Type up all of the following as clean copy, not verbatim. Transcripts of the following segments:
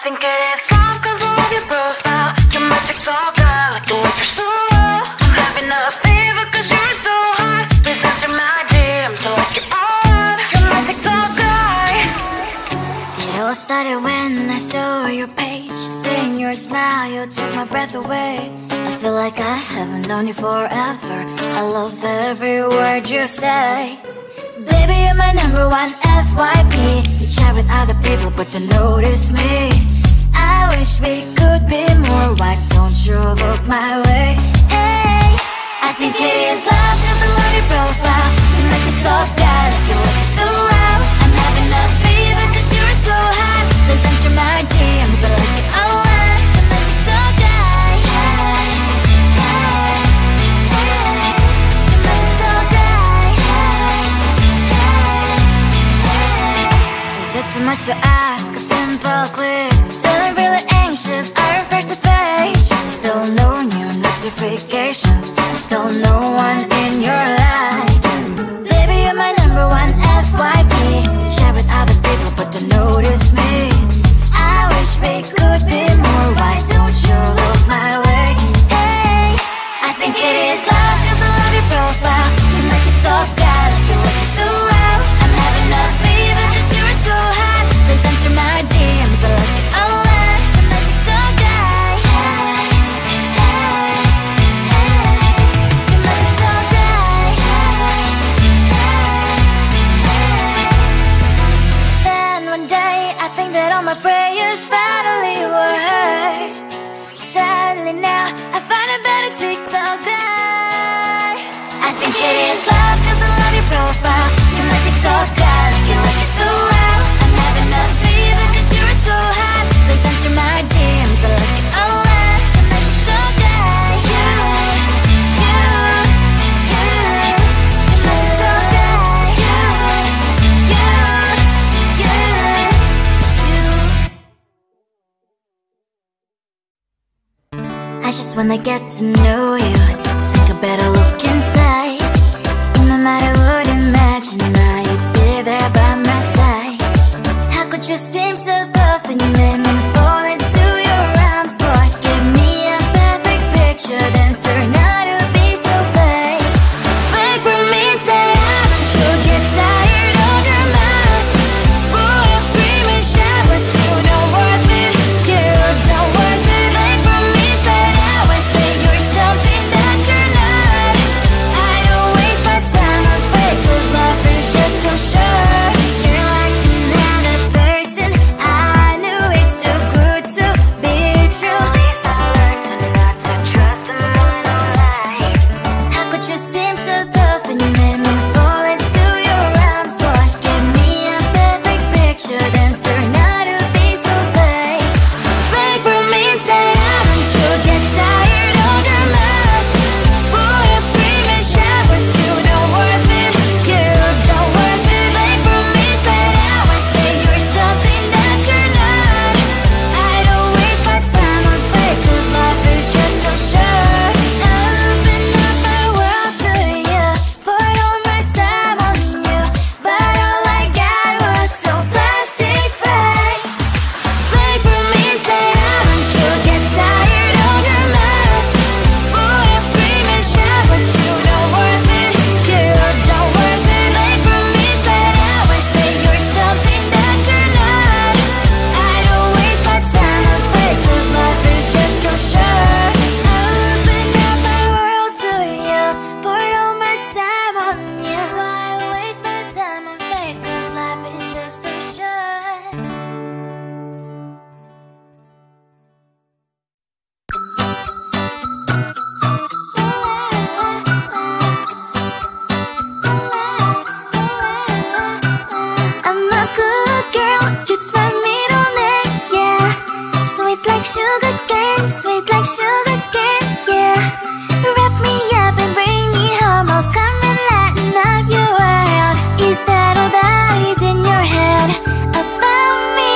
think it is love 'cause I love your profile. You're my TikTok guy, like the way you're so low. I'm having a fever 'cause you're so hot. Please answer my DMs like you're on. You're my TikTok guy. It all started when I saw your page. Seeing your smile, you took my breath away. I feel like I haven't known you forever. I love every word you say. Baby, you're my number one FYP. You chat with other people but you notice me. I wish we could be more. Why don't you look my way? Hey, I think it is love 'cause I love your profile. You make it talk guy like you look so loud. I'm having a fever 'cause you're so hot. Please answer my DMs, I like it a lot. You make it talk guy. Hey, hey, hey. You make it talk guy. Hey, hey, hey. Is it too much to ask? A simple click. Feeling really anxious, I refresh the page. Still no new notifications. Still no one in your life. Baby, you're my number one FYP. Share with other people but don't notice me. I wish we could be more. Why don't you look my way? Hey, I think it is love 'cause I love your profile. You make it talk guy like you look so well. I'm having a fever 'cause you're so hot. Please answer my DMs, I like it a lot. You make it talk guy. Hey, hey, hey. You make it talk guy. Hey, hey, hey. Then one day I think that all my prayers finally were heard. Sadly now I find a better TikTok guy. I think it is love 'cause I love your profile. You my TikTok guy like you look so well. I'm having a fever 'cause you're so hot. Please answer my DMs, I like it a lot. You my TikTok guy. You my TikTok guy. I just wanna get to know you. Take a better look inside. No matter what, imagine now you'd be there by my side. How could you seem so perfect? You made me fall into your arms, boy. Give me a perfect picture, then turn out to be so fake. Fake for me, say you'll get tired of your mask. Full of scream and shout, but you don't worth it. You don't worth it. Fake for me, say you're something that you're not. I don't waste my time on fake 'cause life is just too short. You're like another person. I knew it's too good to be true. I learned to not to trust someone who lies. How could you seem so perfect? You made me fall into your arms, boy. Give me a perfect picture, then turn out to be so fake. Fake for me, say you'll get tired of your mask. Full of scream and shout, but you don't worth it. You don't worth it. Fake for me, say you're something that you're not. I don't waste my time on fake 'cause life is just too short. Open up my world to you, poured all my time on you, but all I got was so plastic fake. Fake for me, say you'll get tired of your mask. Full of scream and shout, but you don't worth it. You don't worth it. Fake for me, say you're something that you're not. I don't waste my time on fake 'cause life is just too short. Open up my world to you, poured all my time on you. Why waste my time on fake 'cause life is just too short. I'm a good girl, it's my middle name, yeah. Sweet like sugar cane, sweet like sugar cane, yeah. Wrap me up and bring me home, I'll come and lighten up your world. Is that all that is in your head about me?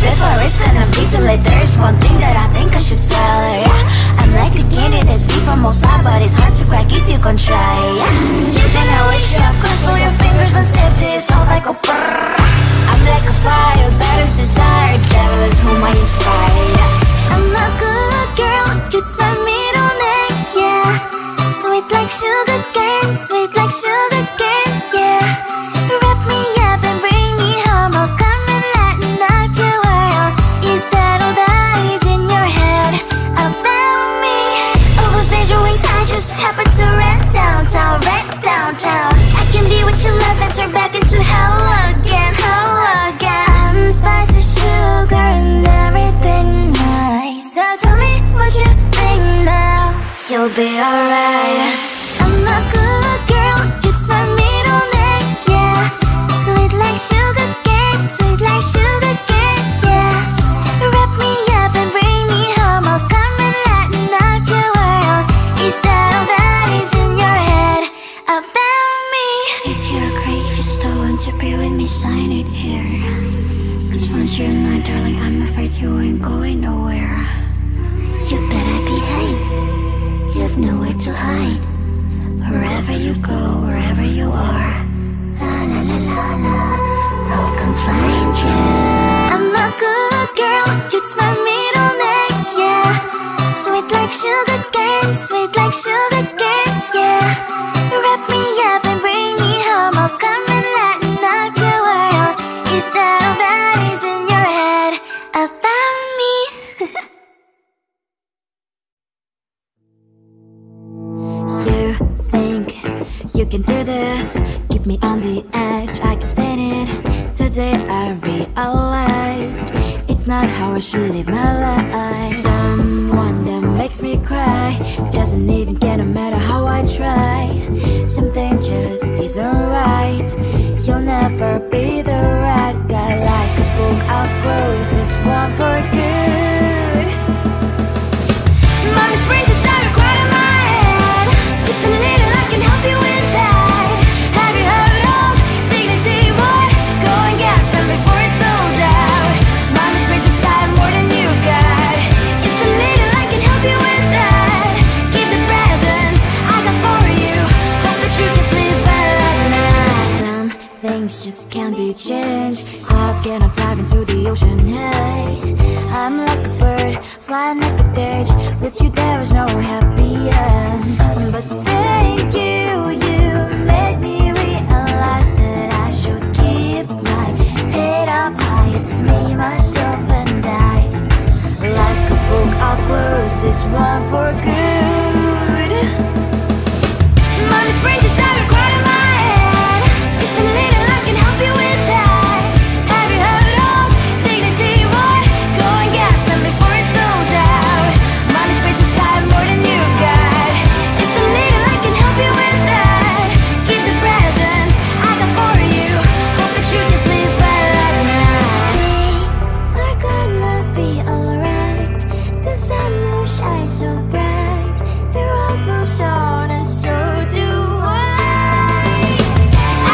Before it's gonna be too late, there is one thing that I think I should tell her, yeah. I'm like a candy that's deep from most high, but it's hard to crack if you can try, yeah. Something I wish you have crossed all your fingers when safety is off, I go brrrr. I'm like a fire, that is desire, devil is whom I inspire. Sweet like sugar cane, sweet like sugar cane, yeah. Wrap me up and bring me home. I'll come and lighten up your world. Is that all that is in your head about me? All those angel wings I just happen to rent downtown, rent downtown. I can be what you love and turn back into hell again, hell again. Spicy sugar and everything nice. So tell me what you think now. You'll be alright. I'm a good girl, it's my middle name, yeah. Sweet like sugar cane, sweet like sugar cane, yeah. Wrap me up and bring me home. I'll come and lighten up your world. Is that all that is in your head about me? If you're great, you still want to be with me, sign it here. Cause once you're my darling, I'm afraid you ain't going nowhere. You better behave, you have nowhere to hide. Wherever you go, wherever you are, la la la la la, I'll come find you. I'm a good girl, it's my middle name, yeah. Sweet like sugar cane, sweet like sugar cane, yeah. Wrap me up and bring me home. I'll come and lighten up your world. Is that all that is in your head about me? You think you can do this, keep me on the edge, I can stand it. Today I realized it's not how I should live my life. Someone that makes me cry doesn't even get no matter how I try. Something just isn't right. You'll never be the right guy. Like a book, I'll close this one for good. Mommy's brain desire quite in my head. Just a little, I can help you with that. Have you heard of dignity, boy? Go and get some before it's sold out. Mommy's brain desire more than you've got. Just a little, I can help you with that. Keep the presents I got for you. Hope that you can sleep well at night. Some things just can't be changed. How can I dive into the ocean? Hey, I'm like a bird, flying like a cage. With you there is no happy end. But thank you, you made me realize that I should keep my head up high. It's me, myself and I. Like a book, I'll close this one for good. Mommy's brain desire quite in my head. Just a little, I can help you with that. Have you heard of dignity, boy? Go and get some before it's sold out. Mommy's brain desire more than you got. Just a little, I can help you with that. Keep the presents I got for you. Hope that you can sleep well at night. We're gonna be alright. The sun will shine so bright. The road moves on and so do I.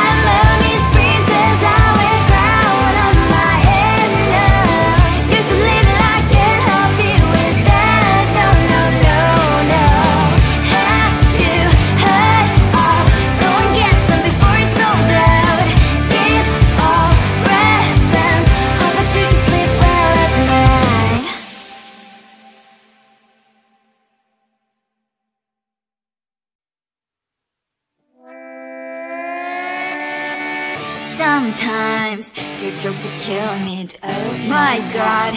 I'm Mommy's princess, I wear crown on my head now. Just a little, I can help you with that. No, no, no, no. Have you heard of? Go and get some before it's sold out. Keep all presents. Hope that you can sleep well at night. Sometimes your jokes that kill me. Oh my god,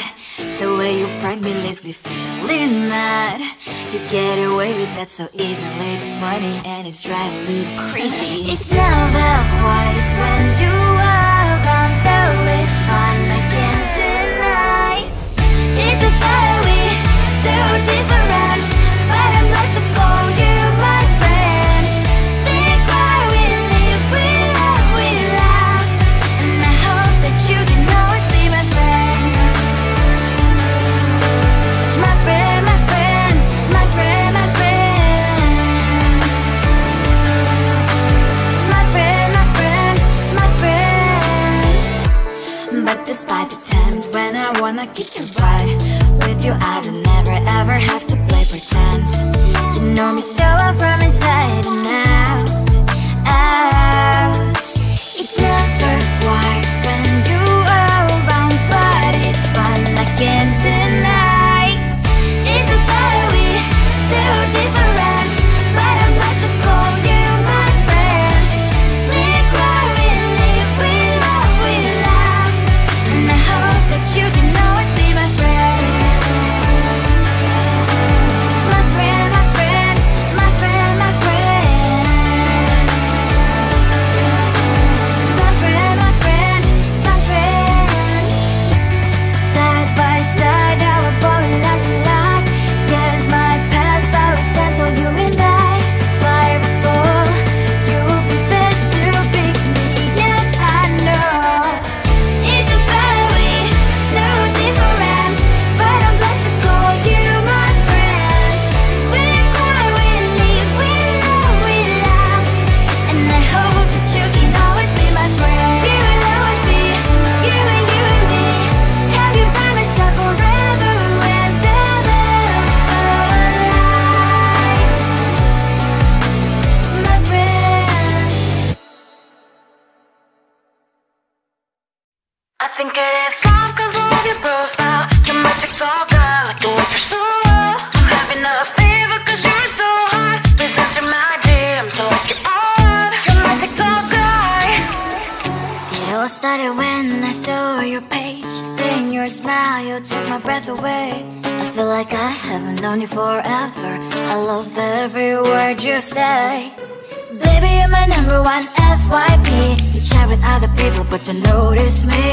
the way you prank me leaves me feeling mad. You get away with that so easily. It's funny and it's driving me crazy. It's never quite as when you are around, though it's fun, I can't deny. It's a fiery, so different, but I must have called you my friend. Think why we live, we love, we laugh, and I hope that you can always be my friend. My friend, my friend, my friend, my friend. My friend, my friend, my friend. But despite the times when I wanna kick your butt, with you I don't never ever have to play pretend. You know me so well from inside and out, out. It's never quite when you are around, but it's fun, I can't deny. It's a fiery, so different, but I must have think it is love 'cause I love your profile. You're my TikTok guy, like the way you're so low. I'm having a fever 'cause you're so hot. Please answer my DMs like you're on. You're my TikTok guy. It all started when I saw your page. Seeing your smile, you took my breath away. I feel like I haven't known you forever. I love every word you say. Baby, you're my number one FYP. You chat with other people, but you notice me.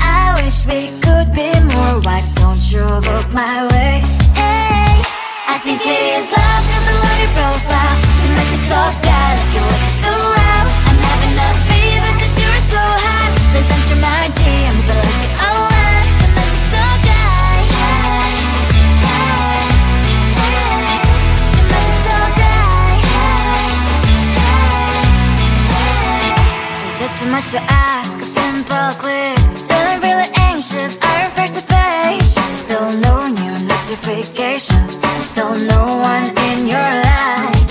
I wish we could be more. Why don't you look my way? Hey, I think it is love 'cause I love your profile. You make it talk guy, like you look so loud. I'm having a fever 'cause you're so hot. Please answer my DMs, I like it a lot. You make it talk guy. Hey, hey, hey. You make it talk guy. Hey, hey, hey. Is it too much to ask? A simple click. Feeling really anxious, I refresh the page. Still no new notifications. Still no one in your life.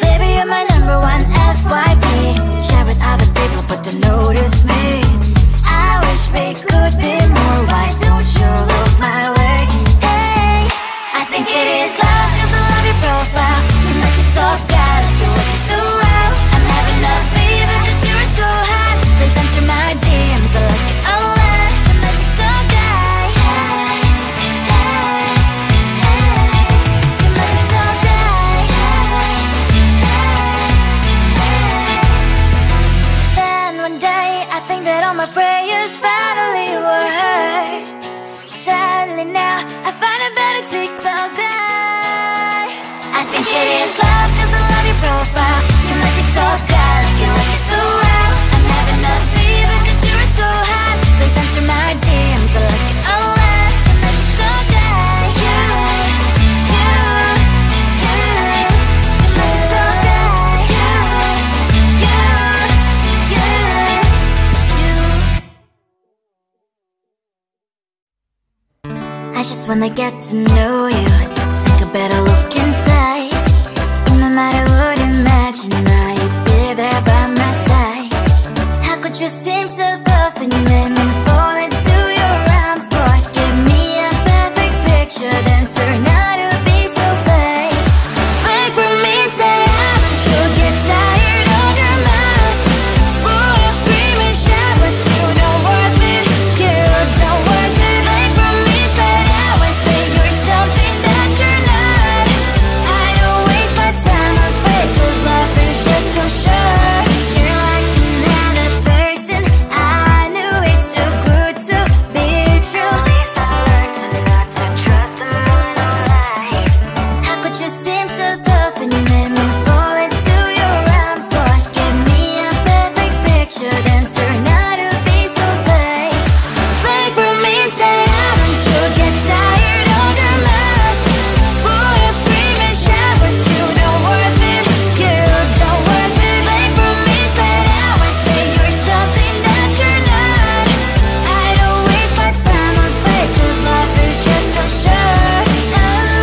Baby, you're my number one FYP. Share with other people, but don't notice me. I wish we could be more. Why don't you look my way? Hey, I think it is love 'cause I love your profile. You make it talk guy, like you look so well. I'm having a fever 'cause you're so hot. Please answer my DMs, I like it a lot. You make it talk guy. Hey, hey, hey. You make it talk guy. Hey, hey, hey. Then one day I think that all my prayers finally were heard. Sadly now I find a better TikTok guy. I think it is love 'cause I love your profile. You my TikTok guy, like you look so well. I'm having a fever 'cause you're so hot. Please answer my DMs, I like it a lot. You my TikTok guy. You, you, you. You my TikTok guy. You, you, you. I just wanna get to know you. Take a better look inside. No matter what, imagine now you'd be there by my side. How could you seem so perfect? You made me fall into your arms, boy. Give me a perfect picture, then turn out to be so fake. Fake for me, say haven't you get tired of your mask? Full of scream and shout, but you don't worth it. You don't worth it. Fake for me, say that way, say you're something that you're not. I don't waste my time on fake, 'cause life is just too short. You're like another person. I knew it's too good to be true. At least I learned to not to trust someone no lie. How could you seem so perfect? You made me fall into your arms, boy. Give me a perfect picture, then turn out to be so fake. Fake for me, say haven't you get tired of your mask? Full of scream and shout, but you don't worth it. You don't worth it. Fake for me, say that way, say you're something that you're not. I don't waste my time on fake, 'cause life is just too short.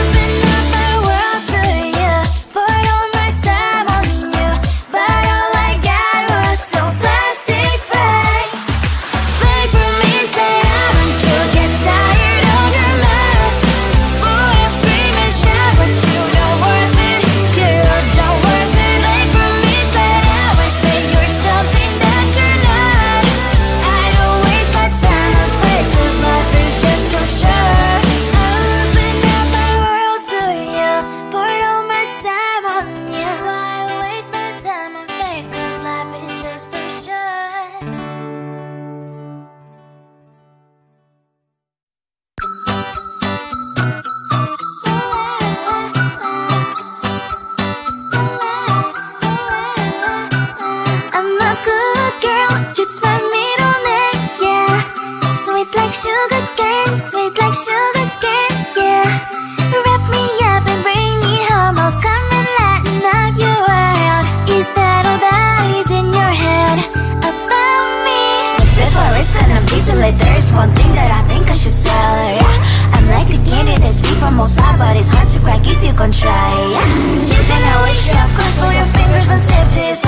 Open up my world to you, poured all my time on you, but all I got was so plastic fake. Fake for me, say haven't you get tired of your mask? Full of scream and shout, but you don't worth it. You don't worth it. Fake for me, say that way, say you're something that you're not. I don't waste my time on fake, 'cause life is just too short. Open up my world to you, poured all my time on you. Why waste my time on fake, 'cause life is just too short. I'm a good girl, it's my middle name, yeah. Sweet like sugar cane, sweet like sugar cane, yeah. Wrap me up and bring me home, I'll come and lighten up your world. Is that all that is in your head about me? Before it's gonna be too late, there is one thing that I think I should tell her, yeah. I'm like a candy that's sweet from outside, but it's hard to crack if you can try, yeah. Something I wish you have crossed all your fingers when safety is